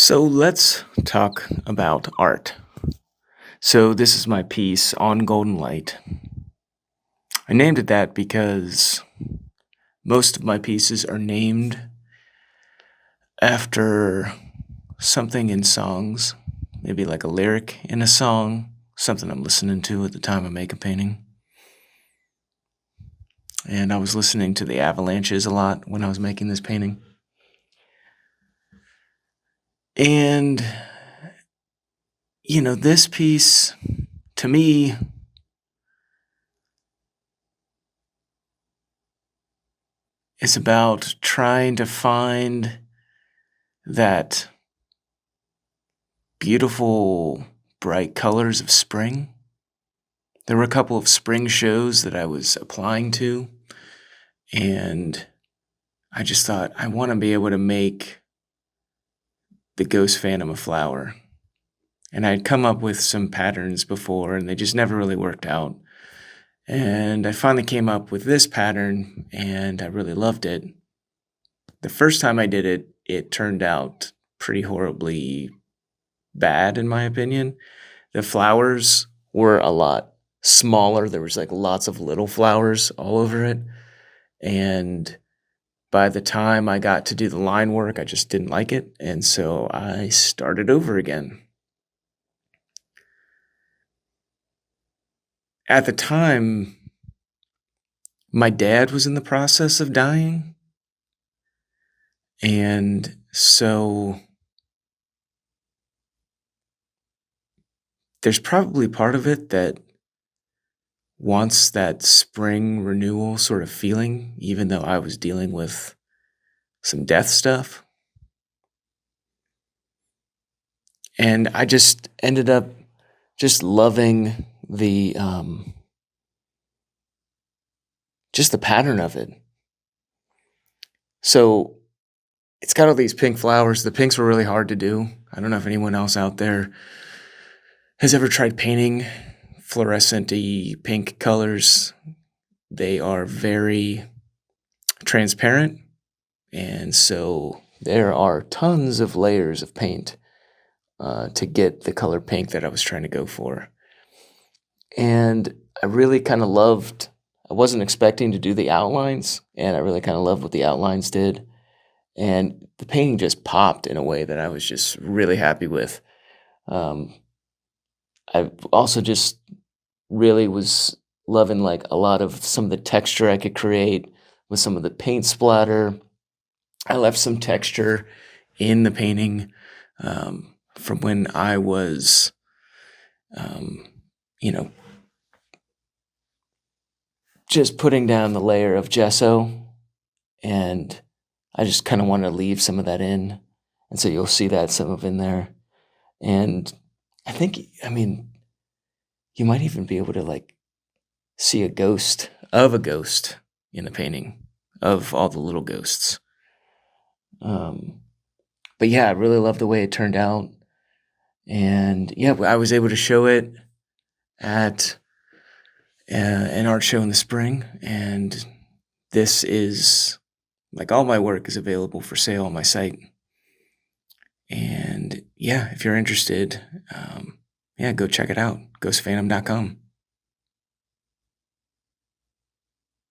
So let's talk about art. So this is my piece on Golden Light. I named it that because most of my pieces are named after something in songs, maybe like a lyric in a song, something I'm listening to at the time I make a painting. And I was listening to the Avalanches a lot when I was making this painting. And, this piece, to me, is about trying to find that beautiful, bright colors of spring. There were a couple of spring shows that I was applying to, and I just thought, I want to be able to make the ghost phantom a flower. And I had come up with some patterns before, and they just never really worked out. And I finally came up with this pattern, and I really loved it. The first time I did it, it turned out pretty horribly bad, in my opinion. The flowers were a lot smaller. There was like lots of little flowers all over it. And by the time I got to do the line work, I just didn't like it. And so I started over again. At the time, my dad was in the process of dying. And so there's probably part of it that wants that spring renewal sort of feeling, even though I was dealing with some death stuff. And I just ended up just loving just the pattern of it. So it's got all these pink flowers. The pinks were really hard to do. I don't know if anyone else out there has ever tried painting fluorescent-y pink colors. They are very transparent, and so there are tons of layers of paint to get the color pink that I was trying to go for. And I really kind of loved, I wasn't expecting to do the outlines, and I really kind of loved what the outlines did. And the painting just popped in a way that I was just really happy with. I also just really was loving like a lot of some of the texture I could create with some of the paint splatter. I left some texture in the painting from when I was, you know, just putting down the layer of gesso, and I just kind of want to leave some of that in. And so you'll see that some of in there. And I mean, you might even be able to like see a ghost of a ghost in the painting of all the little ghosts. But yeah, I really love the way it turned out. And yeah, I was able to show it at an art show in the spring. And this is like all my work is available for sale on my site. And yeah, if you're interested, yeah, go check it out. Ghostphantom.com.